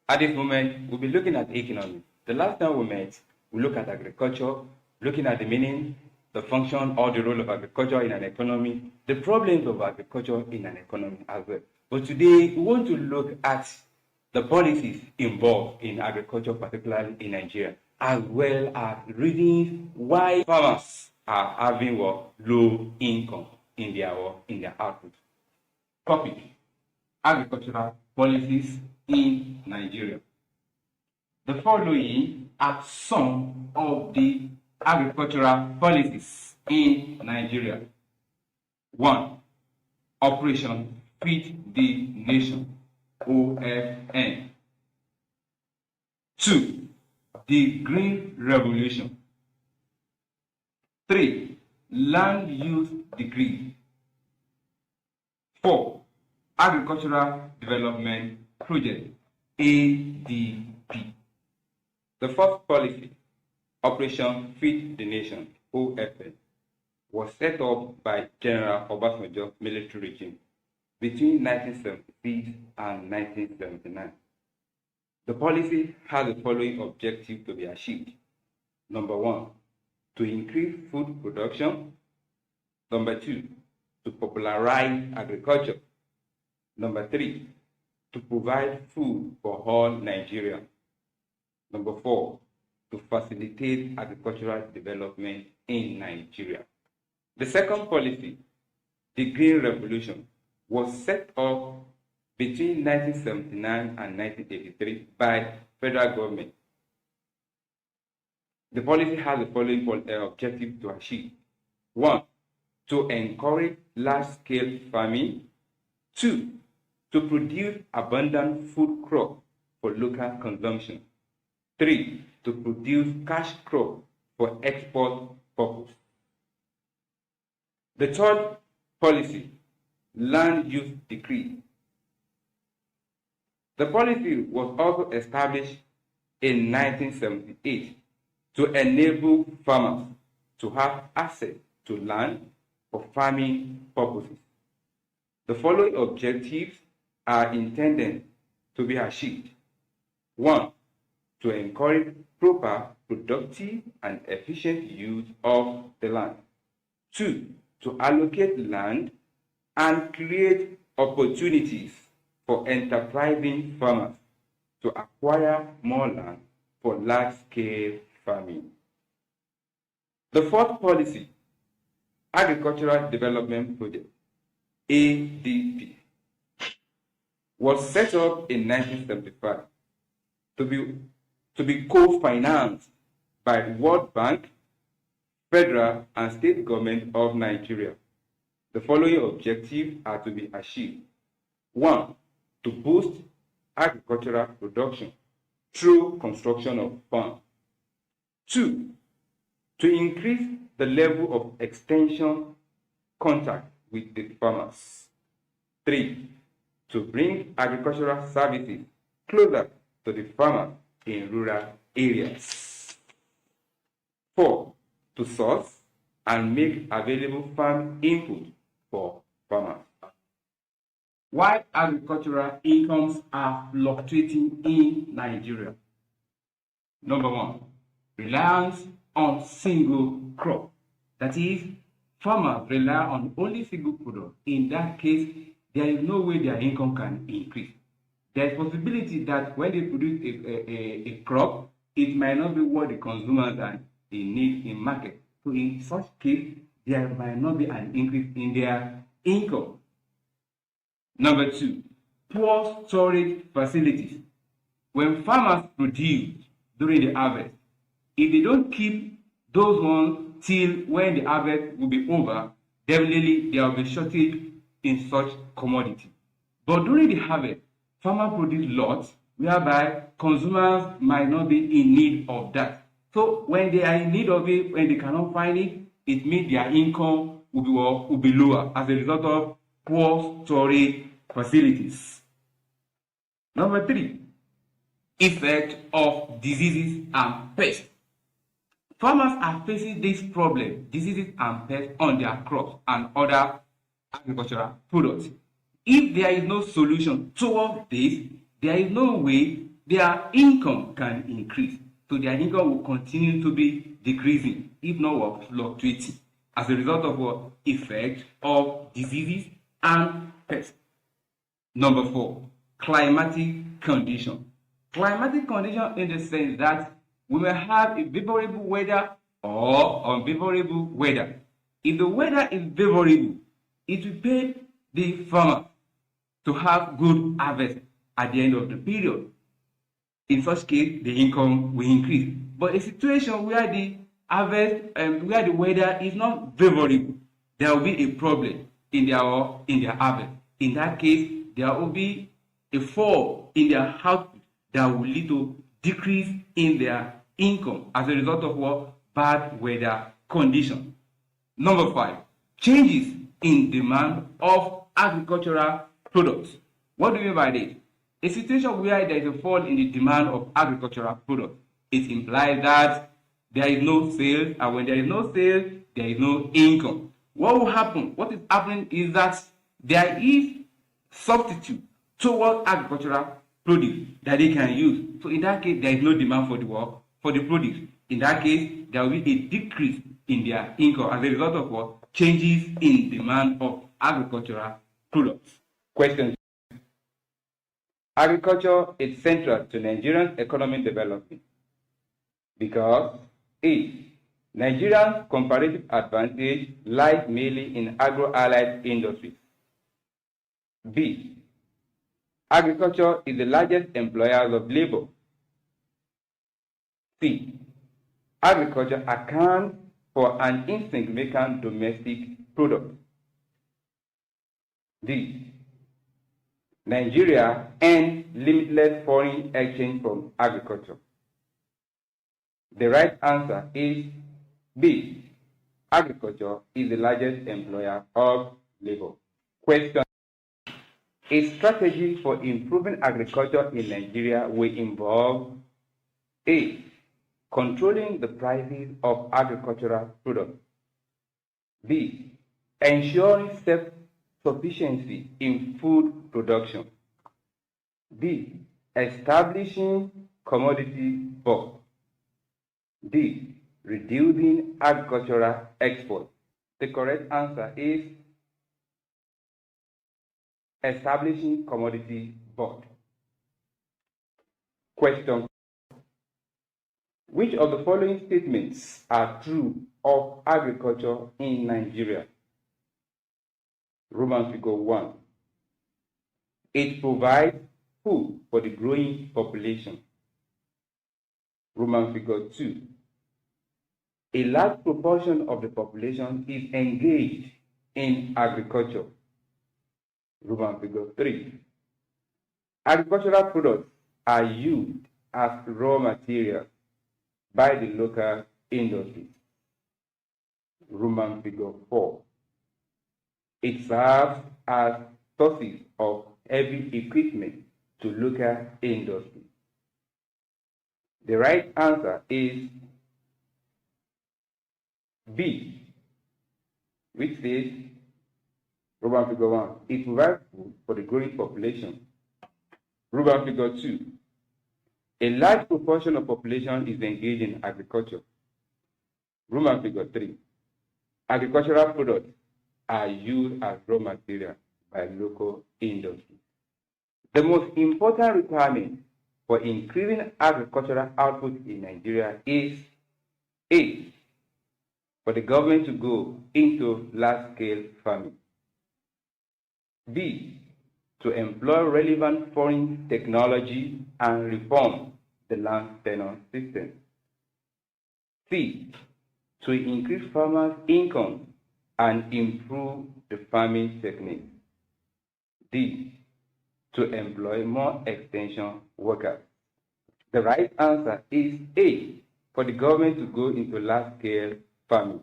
At this moment, we'll be looking at economy. The last time we met, we looked at agriculture, looking at the meaning, the function, or the role of agriculture in an economy, the problems of agriculture in an economy as well. But today, we want to look at the policies involved in agriculture, particularly in Nigeria, as well as reasons why farmers are having low income in their output. Topic: agricultural policies in Nigeria. The following are some of the agricultural policies in Nigeria. 1. Operation Feed the Nation, OFN. 2. The Green Revolution. 3. Land Use Decree. 4. Agricultural Development Project, ADP. The first policy, Operation Feed the Nation, OFN, was set up by General Obasanjo's military regime between 1976 and 1979. The policy has the following objective to be achieved. Number 1, to increase food production. Number 2, to popularize agriculture. Number 3, to provide food for all Nigerians. Number 4, to facilitate agricultural development in Nigeria. The second policy, the Green Revolution, was set up between 1979 and 1983 by federal government. The policy has the following objective to achieve. 1, to encourage large-scale farming. 2, to produce abundant food crop for local consumption. 3, to produce cash crop for export purpose. The third policy, Land Use Decree. The policy was also established in 1978 to enable farmers to have access to land for farming purposes. The following objectives are intended to be achieved. 1, to encourage proper, productive, and efficient use of the land. 2, to allocate land and create opportunities for enterprising farmers to acquire more land for large-scale farming. The fourth policy, Agricultural Development Project, ADP, was set up in 1975 to be co-financed by World Bank, federal and state government of Nigeria. The following objectives are to be achieved. 1, to boost agricultural production through construction of farms. 2, to increase the level of extension contact with the farmers. 3, to bring agricultural services closer to the farmers in rural areas. 4, to source and make available farm input for farmers. Why agricultural incomes are fluctuating in Nigeria? Number 1, reliance on single crop. That is, farmers rely on only single product. In that case, there is no way their income can increase. There is possibility that when they produce a crop, it might not be what the consumers they need in market. So in such case, there might not be an increase in their income. Number 2, poor storage facilities. When farmers produce during the harvest, if they don't keep those ones till when the harvest will be over, definitely there will be shortage in such commodity. But during the harvest, farmers produce lots whereby consumers might not be in need of that. So when they are in need of it, when they cannot find it, it means their income will be lower as a result of poor storage facilities. Number 3, effect of diseases and pests. Farmers are facing this problem, diseases and pests, on their crops and other agricultural products. If there is no solution towards this, there is no way their income can increase. So their income will continue to be decreasing, if not what, fluctuating, as a result of what? Effect of diseases and pests. Number 4, climatic condition. Climatic condition in the sense that we may have a favorable weather or unfavorable weather. If the weather is favorable, it will pay the farmer to have good harvest at the end of the period. In such case, the income will increase. But a situation where the harvest where the weather is not favorable, there will be a problem in their harvest. In that case, there will be a fall in their output that will lead to decrease in their income as a result of what? Bad weather conditions. Number 5, changes in demand of agricultural products. What do we mean by this? A situation where there is a fall in the demand of agricultural products, it implies that there is no sales, and when there is no sales, there is no income. What will happen? What is happening is that there is substitute toward agricultural produce that they can use. So in that case, there is no demand for the produce. In that case, there will be a decrease in their income as a result of what? Changes in demand of agricultural products. Question. Agriculture is central to Nigerian economic development because A. Nigeria's comparative advantage lies mainly in agro-allied industries. B. Agriculture is the largest employer of labor. C. Agriculture accounts for an insignificant domestic product. D. Nigeria earns limitless foreign exchange from agriculture. The right answer is B. Agriculture is the largest employer of labor. Question. A strategy for improving agriculture in Nigeria will involve A. Controlling the prices of agricultural products. B. Ensuring self-sufficiency in food production. B. Establishing commodity bulk. D. Reducing agricultural exports. The correct answer is establishing commodity bulk. Question. Which of the following statements are true of agriculture in Nigeria? Roman figure 1. It provides food for the growing population. Roman figure 2. A large proportion of the population is engaged in agriculture. Roman figure 3. Agricultural products are used as raw materials by the local industry. Roman figure 4. It serves as sources of heavy equipment to local industry. The right answer is B, which says Roman figure 1. It provides food for the growing population. Roman figure 2. A large proportion of population is engaged in agriculture. Roman figure 3. Agricultural products are used as raw material by local industry. The most important requirement for increasing agricultural output in Nigeria is A, for the government to go into large-scale farming. B, to employ relevant foreign technology and reform the land tenure system. C, to increase farmers' income and improve the farming techniques. D, to employ more extension workers. The right answer is A, for the government to go into large-scale farming.